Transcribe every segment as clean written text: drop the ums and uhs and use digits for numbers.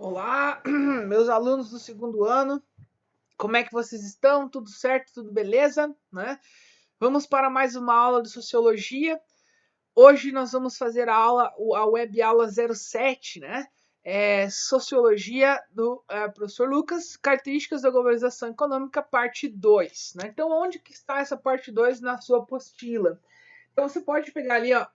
Olá, meus alunos do segundo ano, como é que vocês estão? Tudo certo? Tudo beleza? Né? Vamos para mais uma aula de Sociologia. Hoje nós vamos fazer a web aula 07, né? Sociologia do professor Lucas, Características da Globalização Econômica, parte 2. Né? Então, onde que está essa parte 2 na sua apostila? Então você pode pegar ali, ó,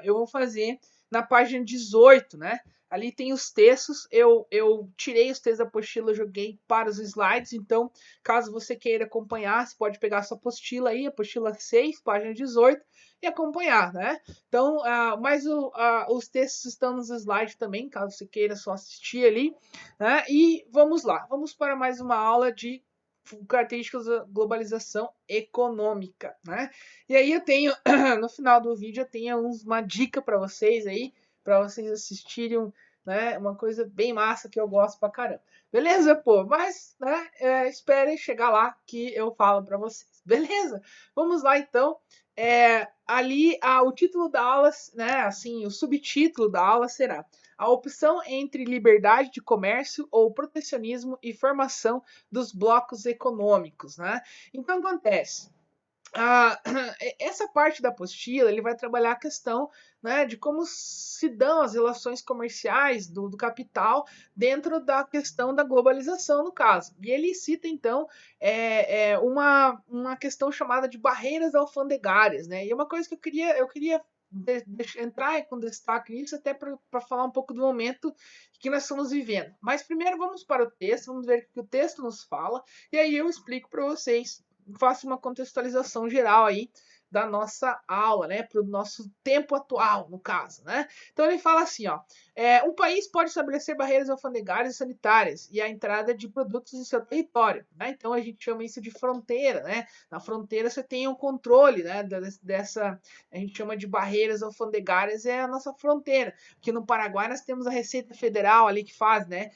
eu vou fazer na página 18, né? Ali tem os textos, eu tirei os textos da apostila, joguei para os slides, então caso você queira acompanhar, você pode pegar a sua apostila aí, apostila 6, página 18, e acompanhar, né? Então, os textos estão nos slides também, caso você queira só assistir ali, né? E vamos lá, vamos para mais uma aula de características da globalização econômica, né? E aí eu tenho, no final do vídeo, eu tenho uma dica para vocês aí, para vocês assistirem, né? Uma coisa bem massa que eu gosto pra caramba. Beleza, pô? Mas, né? Esperem chegar lá que eu falo para vocês. Beleza? Vamos lá então. O título da aula, né? Assim, o subtítulo da aula será a opção entre liberdade de comércio ou protecionismo e formação dos blocos econômicos, né? Então acontece. Ah, essa parte da apostila ele vai trabalhar a questão, né, de como se dão as relações comerciais do capital dentro da questão da globalização, no caso. E ele cita, então, uma questão chamada de barreiras alfandegárias. Né? E é uma coisa que eu queria entrar com destaque nisso, até para falar um pouco do momento que nós estamos vivendo. Mas primeiro vamos para o texto, vamos ver o que o texto nos fala, e aí eu explico para vocês, faço uma contextualização geral aí da nossa aula, né, para o nosso tempo atual, no caso, né? Então ele fala assim, ó, um país pode estabelecer barreiras alfandegárias e sanitárias e a entrada de produtos em seu território, né? Então a gente chama isso de fronteira, né? Na fronteira você tem um controle, né, dessa, a gente chama de barreiras alfandegárias, é a nossa fronteira. Aqui no Paraguai nós temos a Receita Federal ali que faz, né,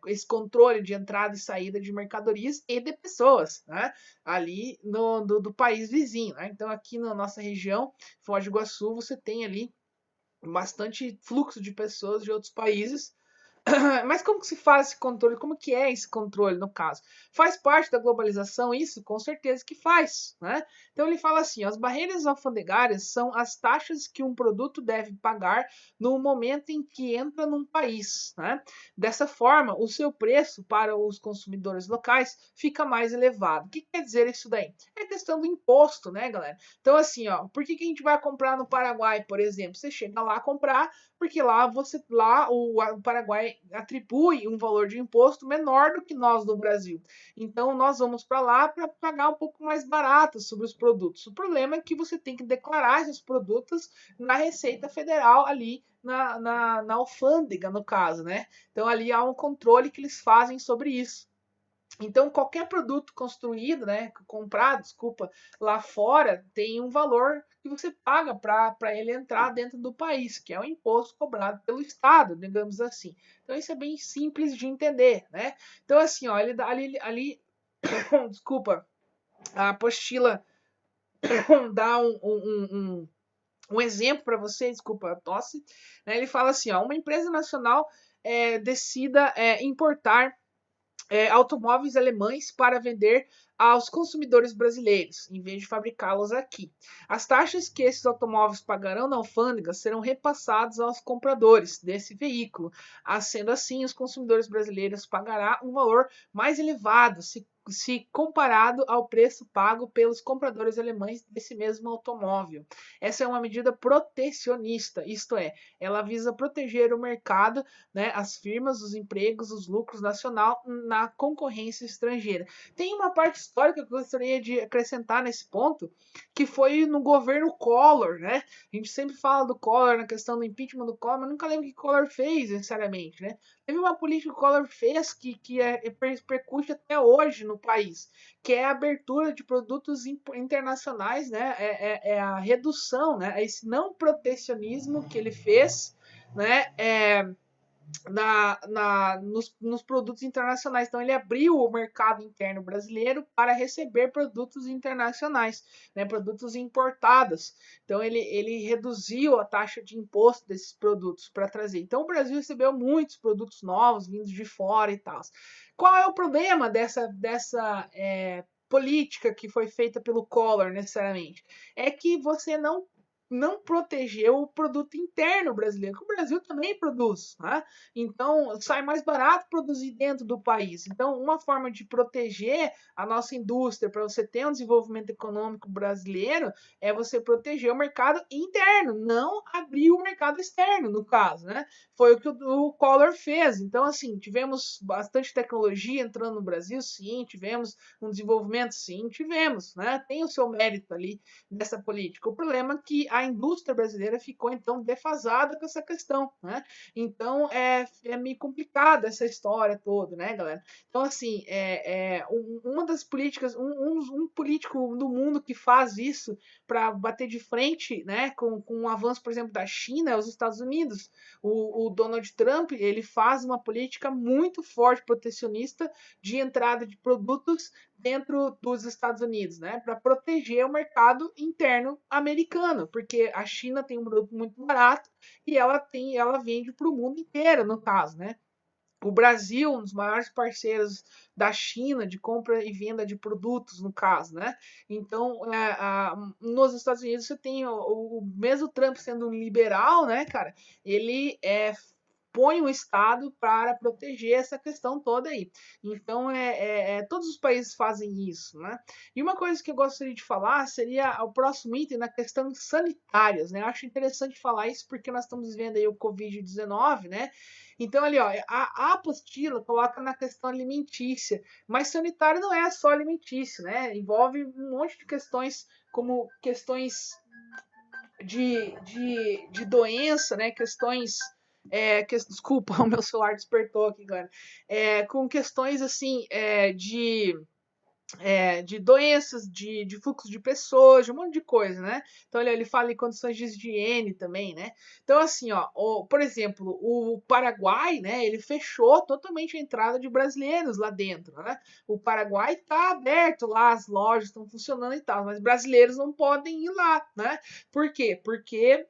esse controle de entrada e saída de mercadorias e de pessoas, né? Ali do país vizinho. Né? Então, aqui na nossa região, Foz do Iguaçu, você tem ali bastante fluxo de pessoas de outros países. Mas como que se faz esse controle? Como que é esse controle, no caso? Faz parte da globalização isso? Com certeza que faz, né? Então ele fala assim, as barreiras alfandegárias são as taxas que um produto deve pagar no momento em que entra num país, né? Dessa forma, o seu preço para os consumidores locais fica mais elevado. O que quer dizer isso daí? É questão do imposto, né, galera? Então assim, ó, por que a gente vai comprar no Paraguai, por exemplo? Você chega lá a comprar porque o Paraguai atribui um valor de imposto menor do que nós no Brasil. Então nós vamos para lá para pagar um pouco mais barato sobre os produtos. O problema é que você tem que declarar esses produtos na Receita Federal ali na alfândega, no caso, né? Então ali há um controle que eles fazem sobre isso. Então, qualquer produto construído, né, comprado, desculpa, lá fora, tem um valor que você paga para ele entrar dentro do país, que é o imposto cobrado pelo Estado, digamos assim. Então, isso é bem simples de entender, né? Então, assim, ó, ele dá ali desculpa, a apostila dá um exemplo para você, desculpa a tosse, né? Ele fala assim, ó, uma empresa nacional decida importar automóveis alemães para vender aos consumidores brasileiros, em vez de fabricá-los aqui. As taxas que esses automóveis pagarão na alfândega serão repassadas aos compradores desse veículo. Sendo assim, os consumidores brasileiros pagarão um valor mais elevado se comparado ao preço pago pelos compradores alemães desse mesmo automóvel. Essa é uma medida protecionista, isto é, ela visa proteger o mercado, né, as firmas, os empregos, os lucros nacional na concorrência estrangeira. Tem uma parte histórica que eu gostaria de acrescentar nesse ponto, que foi no governo Collor, né? A gente sempre fala do Collor na questão do impeachment do Collor, mas nunca lembro o que Collor fez necessariamente, né? Teve uma política que o Collor fez que repercute até hoje no país, que é a abertura de produtos internacionais, né? É a redução, né? Esse não protecionismo que ele fez, né? nos produtos internacionais. Então, ele abriu o mercado interno brasileiro para receber produtos internacionais, né, produtos importados. Então, ele reduziu a taxa de imposto desses produtos para trazer. Então, o Brasil recebeu muitos produtos novos vindos de fora e tal. Qual é o problema dessa política que foi feita pelo Collor, necessariamente? É que você não protegeu o produto interno brasileiro, que o Brasil também produz, né? Então, sai mais barato produzir dentro do país. Então, uma forma de proteger a nossa indústria para você ter um desenvolvimento econômico brasileiro é você proteger o mercado interno, não abrir o mercado externo, no caso, né? Foi o que o Collor fez. Então, assim, tivemos bastante tecnologia entrando no Brasil, sim, tivemos um desenvolvimento, sim, tivemos, né? Tem o seu mérito ali dessa política. O problema é que a indústria brasileira ficou, então, defasada com essa questão, né? Então, é meio complicada essa história toda, né, galera? Então, assim, uma das políticas, um político do mundo que faz isso para bater de frente, né, com o avanço, por exemplo, da China, é os Estados Unidos. O Donald Trump, ele faz uma política muito forte protecionista de entrada de produtos dentro dos Estados Unidos, né, para proteger o mercado interno americano, porque a China tem um produto muito barato e ela vende para o mundo inteiro, no caso, né? O Brasil, um dos maiores parceiros da China de compra e venda de produtos, no caso, né? Então, nos Estados Unidos você tem o mesmo Trump sendo um liberal, né, cara? Ele põe o Estado para proteger essa questão toda aí. Então, todos os países fazem isso, né? E uma coisa que eu gostaria de falar seria o próximo item na questão sanitárias, né? Eu acho interessante falar isso porque nós estamos vendo aí o Covid-19, né? Então, ali, ó, a apostila coloca na questão alimentícia, mas sanitário não é só alimentício, né? Envolve um monte de questões, como questões de doença, né? Questões. Desculpa, o meu celular despertou aqui, galera. Com questões assim de doenças, de fluxo de pessoas, de um monte de coisa, né? Então ele fala em condições de higiene também, né? Então, assim, ó, por exemplo, o Paraguai, né? Ele fechou totalmente a entrada de brasileiros lá dentro, né? O Paraguai tá aberto lá, as lojas estão funcionando e tal, mas brasileiros não podem ir lá, né? Por quê? Porque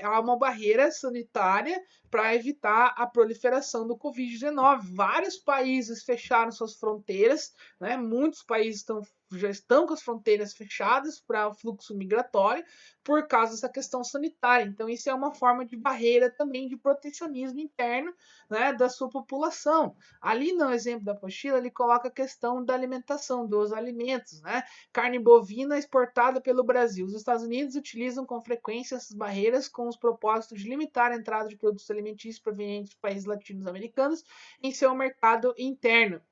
há uma barreira sanitária para evitar a proliferação do Covid-19. Vários países fecharam suas fronteiras, né? Muitos países já estão com as fronteiras fechadas para o fluxo migratório por causa dessa questão sanitária. Então, isso é uma forma de barreira também de protecionismo interno, né, da sua população. Ali no exemplo da apostila, ele coloca a questão da alimentação, dos alimentos, né? Carne bovina exportada pelo Brasil. Os Estados Unidos utilizam com frequência essas barreiras com os propósitos de limitar a entrada de produtos alimentícios provenientes de países latino-americanos em seu mercado interno.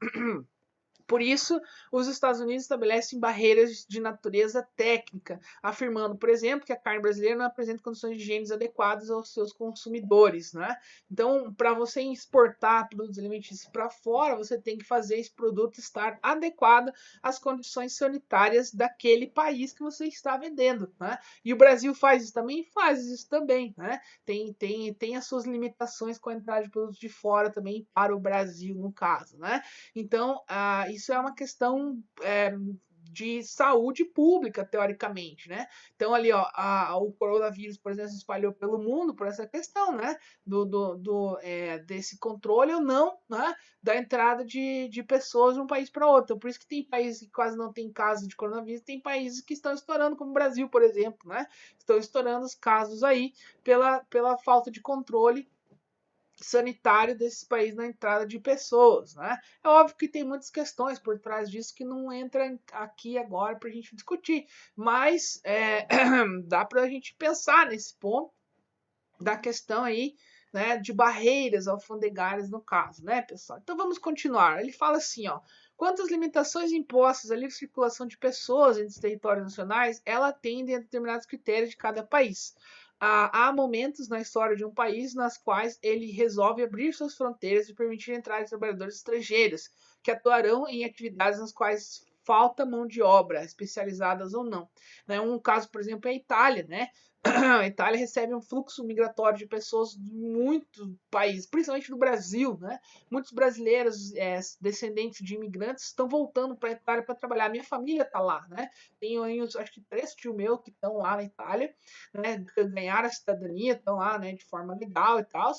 Por isso, os Estados Unidos estabelecem barreiras de natureza técnica, afirmando, por exemplo, que a carne brasileira não apresenta condições de higiene adequadas aos seus consumidores, né? Então, para você exportar produtos alimentícios para fora, você tem que fazer esse produto estar adequado às condições sanitárias daquele país que você está vendendo, né? E o Brasil faz isso também? Faz isso também, né? Tem as suas limitações com a entrada de produtos de fora também para o Brasil, no caso, né? Então, isso é uma questão de saúde pública, teoricamente, né? Então, ali, ó, o coronavírus, por exemplo, se espalhou pelo mundo por essa questão, né? Desse controle ou não, né? Da entrada de pessoas de um país para outro. Por isso que tem países que quase não tem casos de coronavírus, tem países que estão estourando, como o Brasil, por exemplo, né? Estão estourando os casos aí pela falta de controle sanitário desses países na entrada de pessoas, né? É óbvio que tem muitas questões por trás disso que não entra aqui agora para a gente discutir, mas dá para a gente pensar nesse ponto da questão aí, né, de barreiras alfandegárias no caso, né, pessoal? Então vamos continuar. Ele fala assim, ó, quanto às limitações impostas à livre circulação de pessoas entre os territórios nacionais, ela atende a determinados critérios de cada país. Há momentos na história de um país nas quais ele resolve abrir suas fronteiras e permitir a entrada de trabalhadores estrangeiros que atuarão em atividades nas quais falta mão de obra, especializadas ou não. Um caso, por exemplo, é a Itália, né? a Itália recebe um fluxo migratório de pessoas de muitos países, principalmente do Brasil, né? Muitos brasileiros descendentes de imigrantes estão voltando para a Itália para trabalhar. Minha família está lá, né? Tenho acho que 3 tios meus que estão lá na Itália, né? Ganharam a cidadania, estão lá, né? De forma legal e tal,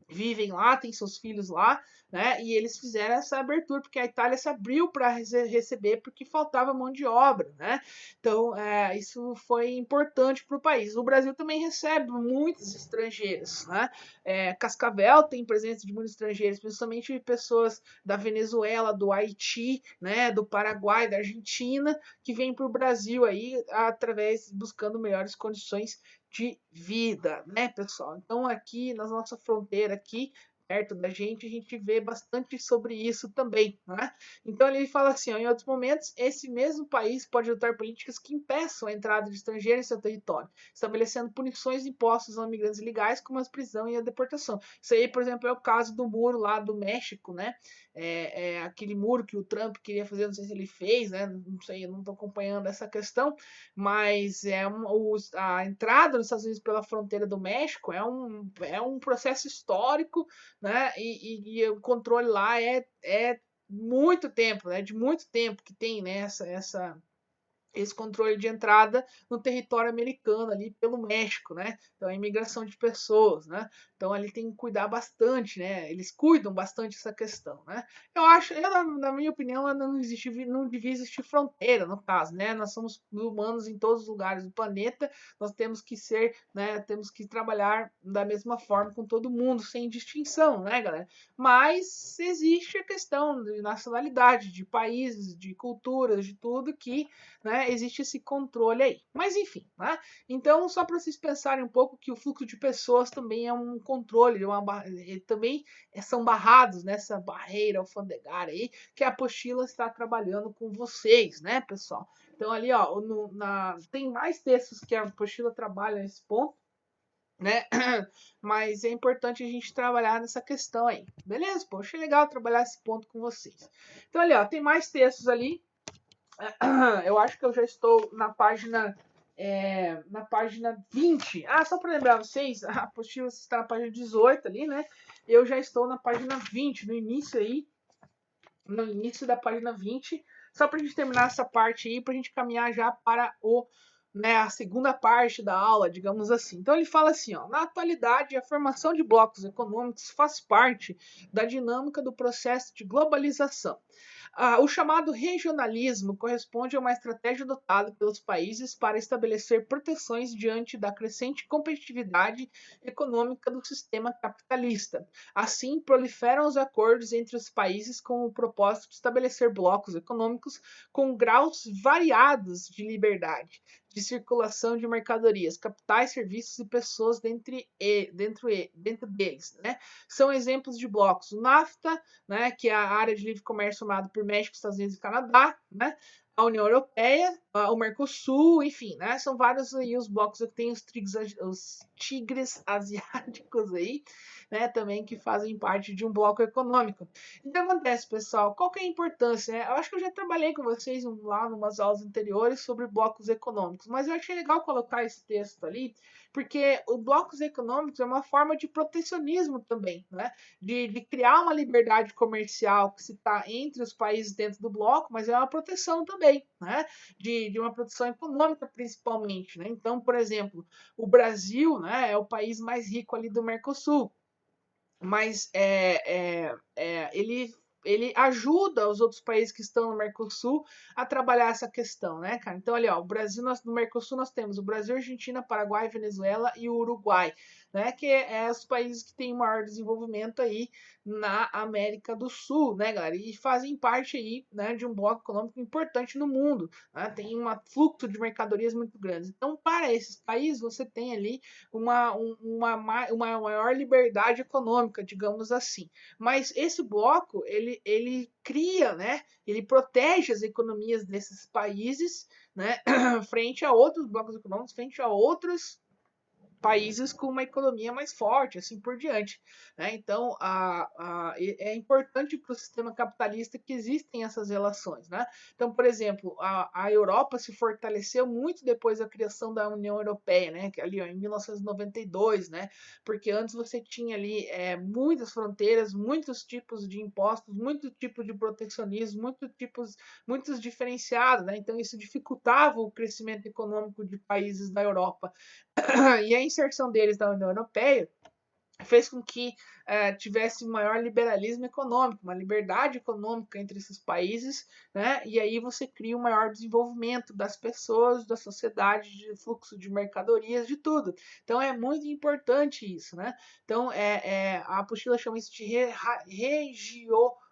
vivem lá, têm seus filhos lá, né? E eles fizeram essa abertura porque a Itália se abriu para receber porque faltava mão de obra, né? Então isso foi importante para o país. O Brasil também recebe muitos estrangeiros, né? Cascavel tem presença de muitos estrangeiros, principalmente pessoas da Venezuela, do Haiti, né? Do Paraguai, da Argentina, que vêm para o Brasil aí através buscando melhores condições de vida, né, pessoal? Então, aqui na nossa fronteira, aqui perto da gente, a gente vê bastante sobre isso também, né? Então, ele fala assim, ó, em outros momentos, esse mesmo país pode adotar políticas que impeçam a entrada de estrangeiros em seu território, estabelecendo punições impostas aos imigrantes ilegais, como a prisão e a deportação. Isso aí, por exemplo, é o caso do muro lá do México, né? Aquele muro que o Trump queria fazer, não sei se ele fez, né? Não sei, eu não estou acompanhando essa questão, mas a entrada nos Estados Unidos pela fronteira do México é um processo histórico, né? E o controle lá é muito tempo, né? De muito tempo que tem, né? Esse controle de entrada no território americano ali pelo México, né? Então a imigração de pessoas, né? Então ele tem que cuidar bastante, né? Eles cuidam bastante dessa questão, né? Na minha opinião, não devia existir fronteira no caso, né? Nós somos humanos em todos os lugares do planeta, nós temos que ser, né? Temos que trabalhar da mesma forma com todo mundo, sem distinção, né, galera? Mas existe a questão de nacionalidade, de países, de culturas, de tudo que, né, existe esse controle aí. Mas enfim, né? Então, só para vocês pensarem um pouco que o fluxo de pessoas também é um controle, também são barrados nessa barreira alfandegária aí, que a apostila está trabalhando com vocês, né, pessoal? Então, ali, ó, tem mais textos que a apostila trabalha nesse ponto, né? Mas é importante a gente trabalhar nessa questão aí, beleza? Pô, achei legal trabalhar esse ponto com vocês. Então, ali, ó, tem mais textos ali. Eu acho que eu já estou na página 20. Ah, só para lembrar vocês, a apostila está na página 18 ali, né? Eu já estou na página 20, no início aí, no início da página 20, só para a gente terminar essa parte aí, para a gente caminhar já para a segunda parte da aula, digamos assim. Então ele fala assim, ó, na atualidade a formação de blocos econômicos faz parte da dinâmica do processo de globalização. O chamado regionalismo corresponde a uma estratégia adotada pelos países para estabelecer proteções diante da crescente competitividade econômica do sistema capitalista. Assim, proliferam os acordos entre os países com o propósito de estabelecer blocos econômicos com graus variados de liberdade de circulação de mercadorias, capitais, serviços e pessoas dentro deles, né? São exemplos de blocos. O NAFTA, né, que é a área de livre comércio formada por México, Estados Unidos e Canadá, né? A União Europeia, o Mercosul, enfim, né? São vários aí os blocos que tem os tigres asiáticos aí, né? Também que fazem parte de um bloco econômico. Então acontece, pessoal, qual que é a importância? Né? Eu acho que eu já trabalhei com vocês lá em umas aulas anteriores sobre blocos econômicos, mas eu achei legal colocar esse texto ali, porque os blocos econômicos é uma forma de protecionismo também, né? De criar uma liberdade comercial que se está entre os países dentro do bloco, mas é uma proteção também, né? De uma proteção econômica principalmente, né? Então, por exemplo, o Brasil, né, é o país mais rico ali do Mercosul, mas ele ajuda os outros países que estão no Mercosul a trabalhar essa questão, né, cara? Então, ali, ó, no Mercosul nós temos o Brasil, Argentina, Paraguai, Venezuela e o Uruguai, né? Que é os países que têm maior desenvolvimento aí na América do Sul, né, galera? E fazem parte aí, né, de um bloco econômico importante no mundo, né? Tem um fluxo de mercadorias muito grande. Então, para esses países, você tem ali uma maior liberdade econômica, digamos assim. Mas esse bloco, ele cria, né? Ele protege as economias desses países, né? Frente a outros blocos econômicos, frente a outros países com uma economia mais forte, assim por diante, né? Então, é importante para o sistema capitalista que existem essas relações, né? Então, por exemplo, a Europa se fortaleceu muito depois da criação da União Europeia, né? Que ali ó, em 1992, né? Porque antes você tinha ali muitas fronteiras, muitos tipos de impostos, muitos tipos de protecionismo, muitos diferenciados, né? Então isso dificultava o crescimento econômico de países da Europa. E a inserção deles na União Europeia fez com que tivesse um maior liberalismo econômico, uma liberdade econômica entre esses países, né? E aí você cria um maior desenvolvimento das pessoas, da sociedade, de fluxo de mercadorias, de tudo. Então é muito importante isso, né? Então a apostila chama isso de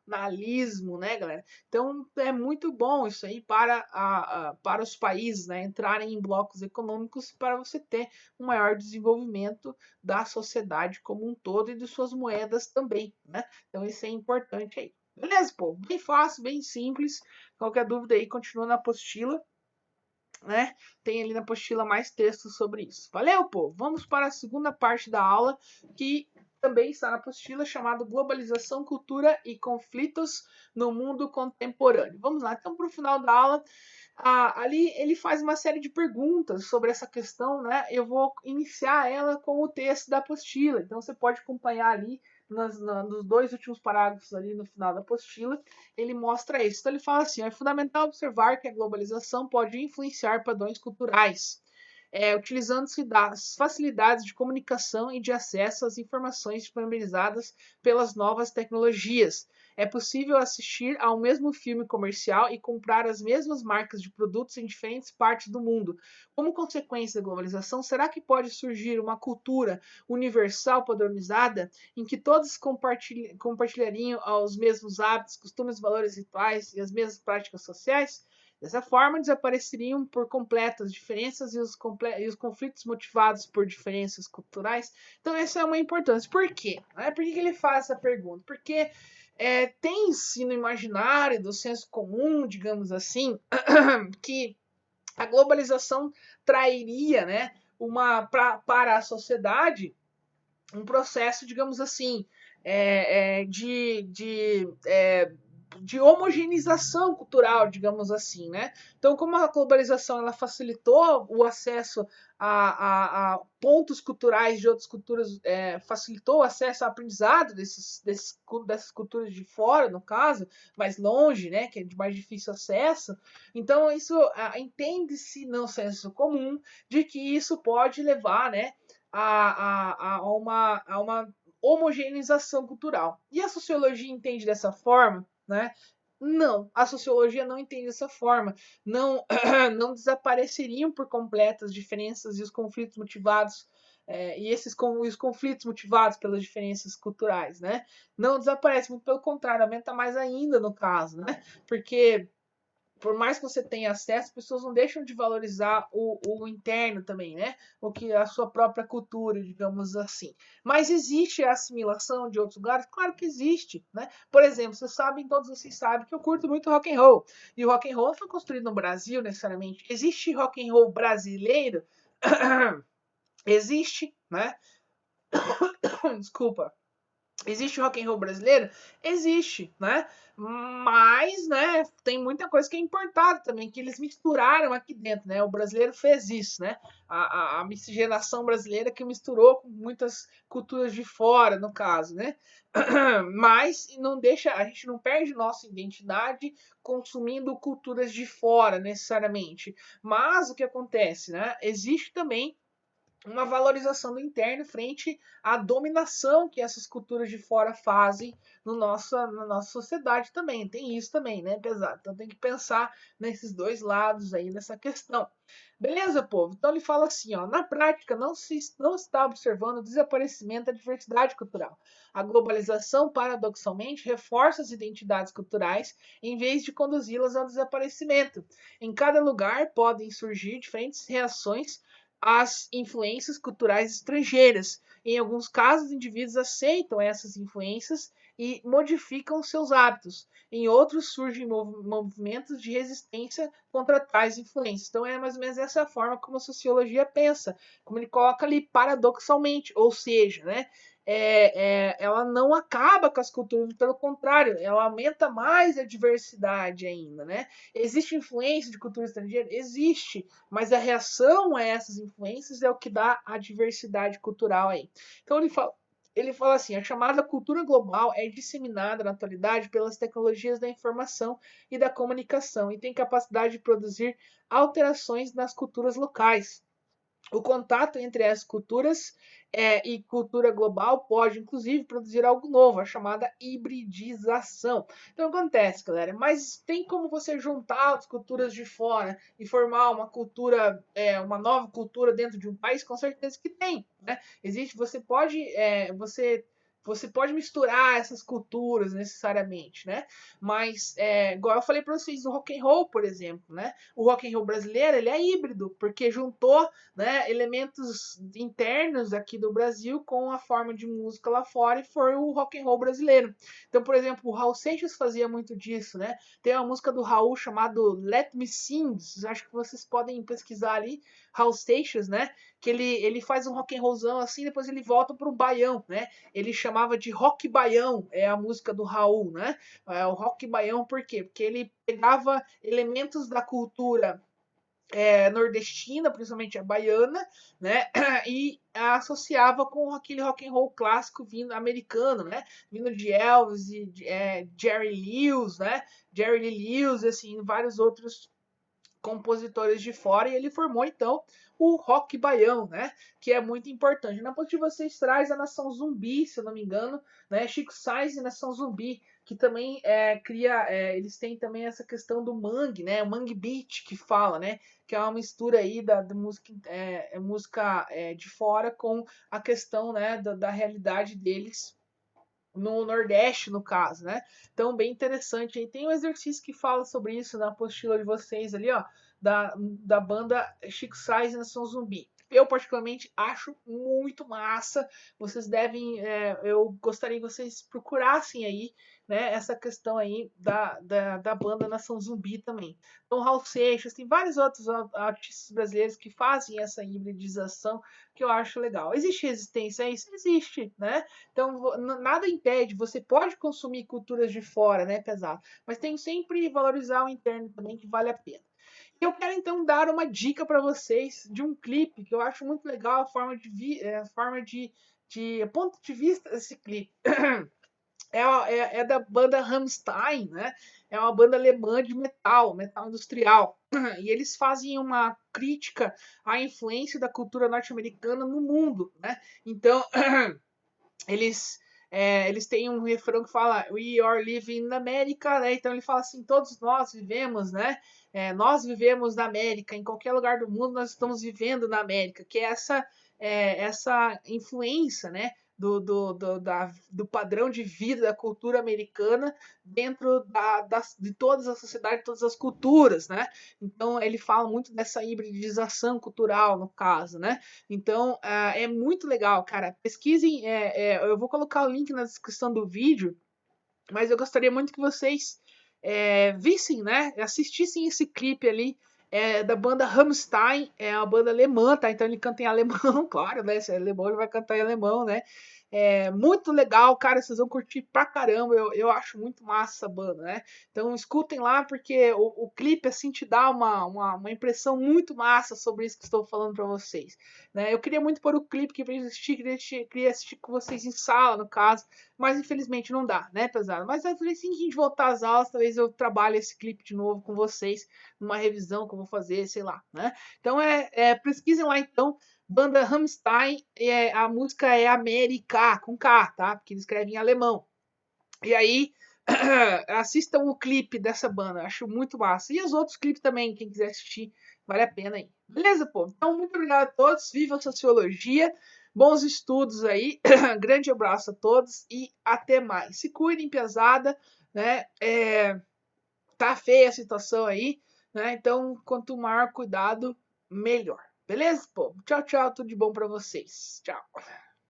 regionalismo, né, galera? Então é muito bom isso aí para os países, né, entrarem em blocos econômicos para você ter um maior desenvolvimento da sociedade como um todo e de suas moedas também, né? Então isso é importante aí. Beleza, pô? Bem fácil, bem simples. Qualquer dúvida aí, continua na apostila, né? Tem ali na apostila mais textos sobre isso. Valeu, pô? Vamos para a segunda parte da aula, que também está na apostila, chamado Globalização, Cultura e Conflitos no Mundo Contemporâneo. Vamos lá, então, para o final da aula, ali ele faz uma série de perguntas sobre essa questão, né? Eu vou iniciar ela com o texto da apostila, então você pode acompanhar ali nos dois últimos parágrafos ali no final da apostila, ele mostra isso. Então ele fala assim, é fundamental observar que a globalização pode influenciar padrões culturais, utilizando-se das facilidades de comunicação e de acesso às informações disponibilizadas pelas novas tecnologias. É possível assistir ao mesmo filme comercial e comprar as mesmas marcas de produtos em diferentes partes do mundo. Como consequência da globalização, será que pode surgir uma cultura universal padronizada em que todos compartilhariam os mesmos hábitos, costumes, valores, rituais e as mesmas práticas sociais? Dessa forma, desapareceriam por completo as diferenças e os conflitos motivados por diferenças culturais. Então, essa é uma importância. Por quê? Por que ele faz essa pergunta? Porque tem-se no imaginário do senso comum, digamos assim, que a globalização trairia, né, para a sociedade um processo, digamos assim, de homogeneização cultural, digamos assim, né? Então, como a globalização ela facilitou o acesso a pontos culturais de outras culturas, facilitou o acesso ao aprendizado dessas culturas de fora, no caso, mais longe, né? Que é de mais difícil acesso. Então, isso entende-se no senso comum de que isso pode levar, né? A uma homogeneização cultural. E a sociologia entende dessa forma, né? Não, a sociologia não entende dessa forma. Não, não desapareceriam por completo as diferenças e os conflitos motivados os conflitos motivados pelas diferenças culturais, né? Não desaparece, muito pelo contrário, aumenta mais ainda no caso, né? Porque por mais que você tenha acesso, as pessoas não deixam de valorizar o interno também, né? O que a sua própria cultura, digamos assim. Mas existe a assimilação de outros lugares? Claro que existe, né? Por exemplo, todos vocês sabem que eu curto muito rock and roll. E o rock and roll não foi construído no Brasil necessariamente. Existe rock and roll brasileiro? Existe, né? Desculpa. Existe o rock and roll brasileiro? Existe, né? Mas, né, tem muita coisa que é importada também, que eles misturaram aqui dentro, né? O brasileiro fez isso, né? A miscigenação brasileira que misturou com muitas culturas de fora, no caso, né? Mas não deixa, a gente não perde nossa identidade consumindo culturas de fora, necessariamente. Mas o que acontece, né? Existe também uma valorização do interno frente à dominação que essas culturas de fora fazem na nossa sociedade também. Tem isso também, né, pesado? Então tem que pensar nesses dois lados aí nessa questão. Beleza, povo? Então ele fala assim, ó, na prática não está observando o desaparecimento da diversidade cultural. A globalização, paradoxalmente, reforça as identidades culturais em vez de conduzi-las ao desaparecimento. Em cada lugar podem surgir diferentes reações às influências culturais estrangeiras. Em alguns casos, indivíduos aceitam essas influências e modificam seus hábitos. Em outros, surgem movimentos de resistência contra tais influências. Então, é mais ou menos essa forma como a sociologia pensa, como ele coloca ali paradoxalmente, ou seja, né? Ela não acaba com as culturas, pelo contrário, ela aumenta mais a diversidade ainda, né? Existe influência de cultura estrangeira? Existe, mas a reação a essas influências é o que dá a diversidade cultural aí. Então ele fala assim: a chamada cultura global é disseminada na atualidade pelas tecnologias da informação e da comunicação e tem capacidade de produzir alterações nas culturas locais. O contato entre as culturas e cultura global pode, inclusive, produzir algo novo, a chamada hibridização. Então, acontece, galera, mas tem como você juntar as culturas de fora e formar uma cultura, uma nova cultura dentro de um país? Com certeza que tem, né? Existe, você pode misturar essas culturas necessariamente, né? Mas, igual eu falei para vocês, o rock and roll, por exemplo, né? O rock and roll brasileiro, ele é híbrido, porque juntou, né, elementos internos aqui do Brasil com a forma de música lá fora e foi o rock and roll brasileiro. Então, por exemplo, o Raul Seixas fazia muito disso, né? Tem uma música do Raul chamado Let Me Sing, acho que vocês podem pesquisar ali, Raul Seixas, né? Que ele faz um rock and rollzão assim, depois ele volta pro baião, né? Ele chamava de rock baião, é a música do Raul, né? O rock baião por quê? Porque ele pegava elementos da cultura nordestina, principalmente a baiana, né? E associava com aquele rock and roll clássico vindo americano, né? Vindo de Elvis e Jerry Lewis, né? Jerry Lee Lewis, assim, vários outros compositores de fora, e ele formou então o rock baião, né? Que é muito importante. Na ponte de vocês traz a Nação Zumbi, se eu não me engano, né? Chico Sainz e Nação Zumbi, que também eles têm também essa questão do mangue, né? O mangue beat que fala, né? Que é uma mistura aí da música, música de fora com a questão, né? Da realidade deles no Nordeste, no caso, né? Então, bem interessante. E tem um exercício que fala sobre isso na apostila de vocês ali, ó, da banda Chico Sainz e Nação Zumbi. Eu, particularmente, acho muito massa. Vocês devem. Eu gostaria que vocês procurassem aí, né, essa questão aí da banda Nação Zumbi também. Então, Raul Seixas, tem vários outros artistas brasileiros que fazem essa hibridização que eu acho legal. Existe resistência a isso? Existe, né? Então, nada impede, você pode consumir culturas de fora, né, pesado, mas tem sempre valorizar o interno também, que vale a pena. Eu quero então dar uma dica para vocês de um clipe que eu acho muito legal, a forma de ponto de vista desse clipe. É da banda Rammstein, né? É uma banda alemã de metal industrial. E eles fazem uma crítica à influência da cultura norte-americana no mundo, né? Então, eles têm um refrão que fala We are living in America, né? Então ele fala assim, todos nós vivemos, né? Nós vivemos na América, em qualquer lugar do mundo nós estamos vivendo na América, que é essa influência, né? Do padrão de vida da cultura americana dentro de todas as sociedades, todas as culturas, né? Então ele fala muito dessa hibridização cultural, no caso, né? Então, é muito legal, cara. Pesquisem, eu vou colocar o link na descrição do vídeo, mas eu gostaria muito que vocês vissem, né? Assistissem esse clipe ali da banda Rammstein, é uma banda alemã, tá? Então ele canta em alemão, claro, né? Se é alemão, ele vai cantar em alemão, né? É muito legal, cara. Vocês vão curtir pra caramba. Eu acho muito massa essa banda, né? Então escutem lá, porque o clipe assim te dá uma impressão muito massa sobre isso que estou falando pra vocês. Né? Eu queria muito pôr o clipe que queria assistir com vocês em sala, no caso, mas infelizmente não dá, né, pesado? Mas assim que a gente voltar às aulas, talvez eu trabalhe esse clipe de novo com vocês, numa revisão que eu vou fazer, sei lá, né? Então pesquisem lá então. Banda Rammstein, a música é América, com K, tá? Porque eles escrevem em alemão. E aí, assistam o clipe dessa banda, acho muito massa. E os outros clipes também, quem quiser assistir, vale a pena aí. Beleza, pô? Então, muito obrigado a todos, viva a sociologia, bons estudos aí, grande abraço a todos e até mais. Se cuidem, pesada, né? Tá feia a situação aí, né? Então, quanto maior cuidado, melhor. Beleza, pô? Tchau, tchau, tudo de bom pra vocês. Tchau.